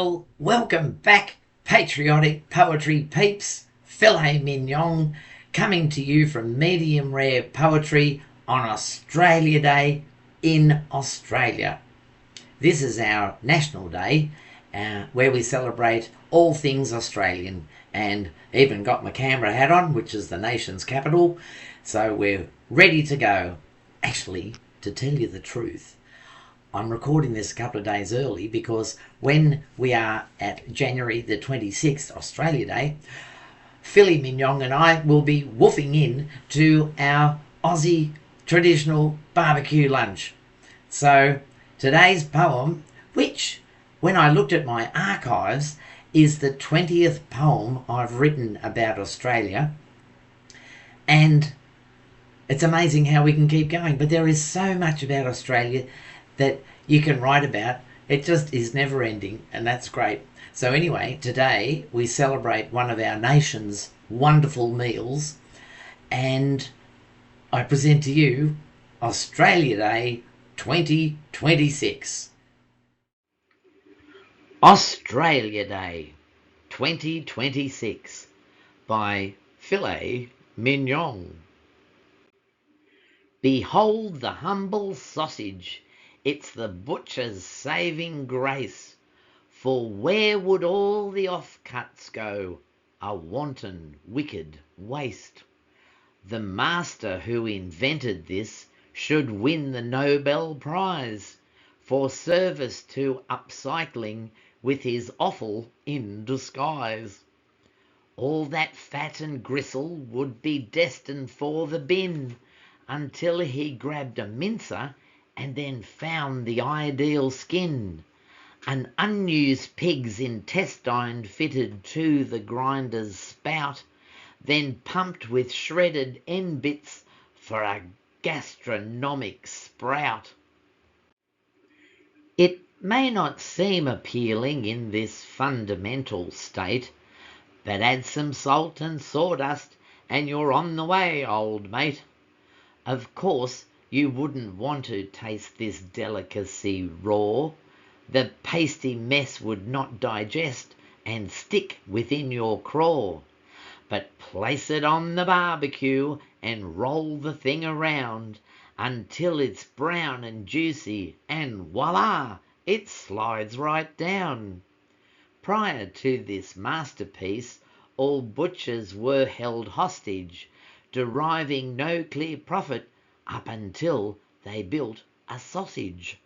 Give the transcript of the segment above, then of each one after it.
Well, welcome back, patriotic poetry peeps. Filet mignon coming to you from medium rare poetry on Australia Day in Australia. This is our national day where we celebrate all things Australian, and even got my Canberra hat on, which is the nation's capital. So we're ready to go. Actually, to tell you the truth, I'm recording this a couple of days early because when we are at January the 26th, Australia Day, Philly Mignon and I will be woofing in to our Aussie traditional barbecue lunch. So today's poem, which when I looked at my archives is the 20th poem I've written about Australia, and it's amazing how we can keep going. But there is so much about Australia that you can write about. It just is never ending, and that's great. So anyway, today we celebrate one of our nation's wonderful meals, and I present to you Australia Day 2026. Australia Day 2026 by Filet Mignon. Behold the humble sausage, it's the butcher's saving grace. For where would all the offcuts go? A wanton, wicked waste. The master who invented this should win the Nobel Prize for service to upcycling with his offal in disguise. All that fat and gristle would be destined for the bin, until he grabbed a mincer and then found the ideal skin. An unused pig's intestine fitted to the grinder's spout, then pumped with shredded end bits for a gastronomic sprout. It may not seem appealing in this fundamental state, but add some salt and sawdust and you're on the way, old mate. Of course, you wouldn't want to taste this delicacy raw. The pasty mess would not digest and stick within your craw. But place it on the barbecue and roll the thing around until it's brown and juicy, and voila, it slides right down. Prior to this masterpiece, all butchers were held hostage, deriving no clear profit up until they built a sausage.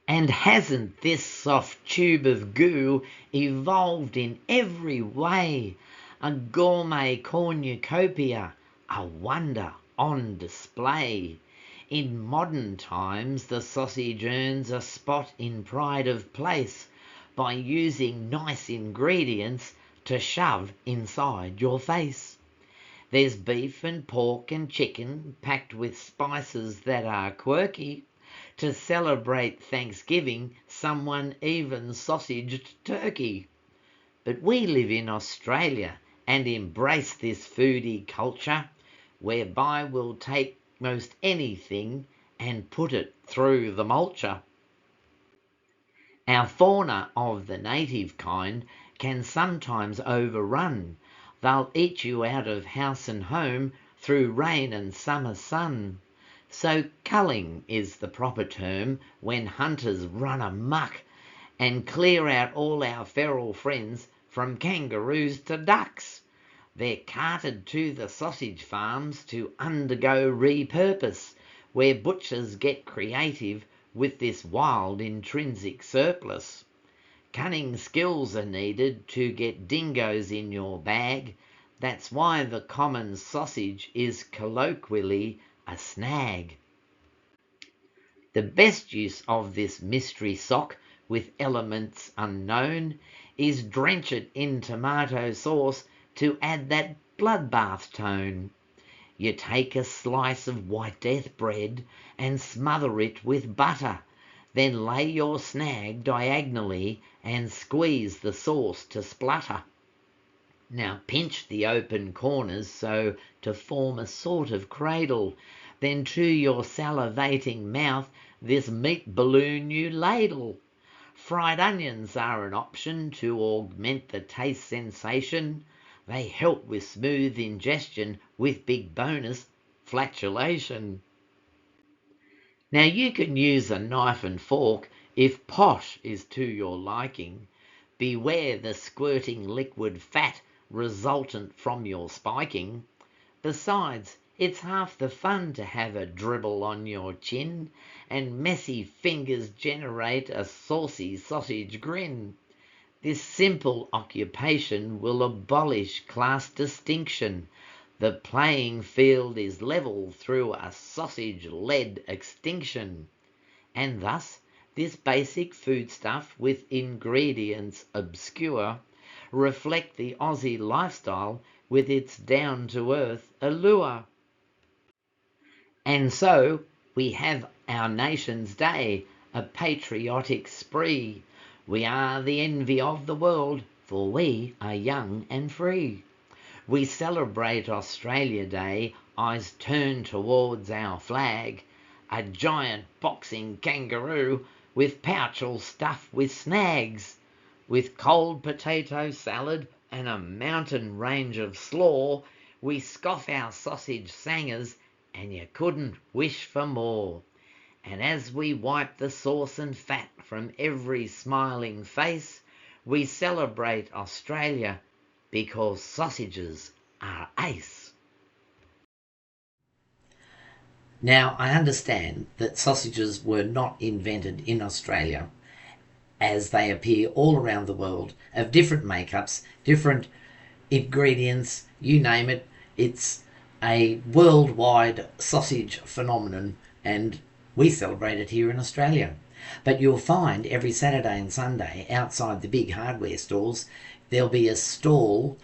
And hasn't this soft tube of goo evolved in every way? A gourmet cornucopia, a wonder on display. In modern times, the sausage earns a spot in pride of place by using nice ingredients to shove inside your face. There's beef and pork and chicken packed with spices that are quirky. To celebrate Thanksgiving, someone even sausaged turkey. But we live in Australia and embrace this foodie culture, whereby we'll take most anything and put it through the mulcher. Our fauna of the native kind can sometimes overrun. They'll eat you out of house and home through rain and summer sun. So culling is the proper term when hunters run amok and clear out all our feral friends from kangaroos to ducks. They're carted to the sausage farms to undergo repurpose, where butchers get creative with this wild intrinsic surplus. Cunning skills are needed to get dingoes in your bag. That's why the common sausage is colloquially a snag. The best use of this mystery sock with elements unknown is drench it in tomato sauce to add that bloodbath tone. You take a slice of White Death bread and smother it with butter, then lay your snag diagonally and squeeze the sauce to splutter. Now pinch the open corners so to form a sort of cradle, then to your salivating mouth this meat balloon you ladle. Fried onions are an option to augment the taste sensation. They help with smooth ingestion with big bonus, flatulation. Now you can use a knife and fork if posh is to your liking. Beware the squirting liquid fat resultant from your spiking. Besides, it's half the fun to have a dribble on your chin, and messy fingers generate a saucy sausage grin. This simple occupation will abolish class distinction. The playing field is level through a sausage-led extinction. And thus, this basic foodstuff with ingredients obscure reflect the Aussie lifestyle with its down-to-earth allure. And so we have our nation's day, a patriotic spree. We are the envy of the world, for we are young and free. We celebrate Australia Day, eyes turned towards our flag, a giant boxing kangaroo with pouch all stuffed with snags, with cold potato salad and a mountain range of slaw. We scoff our sausage sangers, and you couldn't wish for more. And as we wipe the sauce and fat from every smiling face, we celebrate Australia because sausages are ace. Now, I understand that sausages were not invented in Australia, as they appear all around the world, of different makeups, different ingredients, you name it. It's a worldwide sausage phenomenon, and we celebrate it here in Australia. But you'll find every Saturday and Sunday outside the big hardware stores, there'll be a stall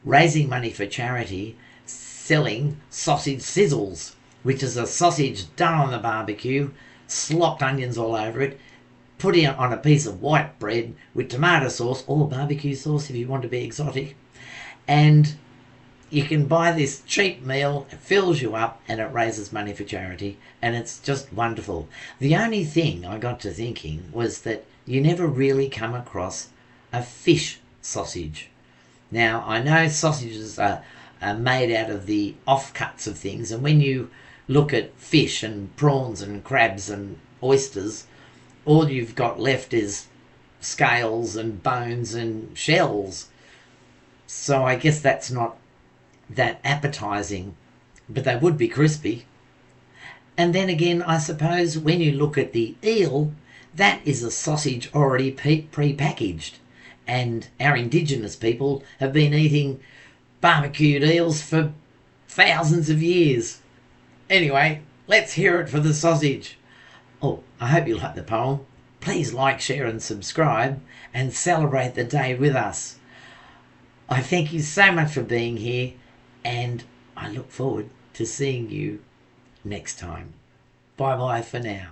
raising money for charity selling sausage sizzles, which is a sausage done on the barbecue, slopped onions all over it, put it on a piece of white bread with tomato sauce or barbecue sauce if you want to be exotic. And you can buy this cheap meal, it fills you up and it raises money for charity, and it's just wonderful. The only thing I got to thinking was that you never really come across a fish sausage. Now, I know sausages are made out of the offcuts of things, and when you look at fish and prawns and crabs and oysters, all you've got left is scales and bones and shells. So I guess that's not that appetizing, but they would be crispy. And then again, I suppose when you look at the eel, that is a sausage already pre-packaged, and our indigenous people have been eating barbecued eels for thousands of years. Anyway, let's hear it for the sausage. Oh, I hope you like the poem. Please like, share and subscribe and celebrate the day with us. I thank you so much for being here, and I look forward to seeing you next time. Bye bye for now.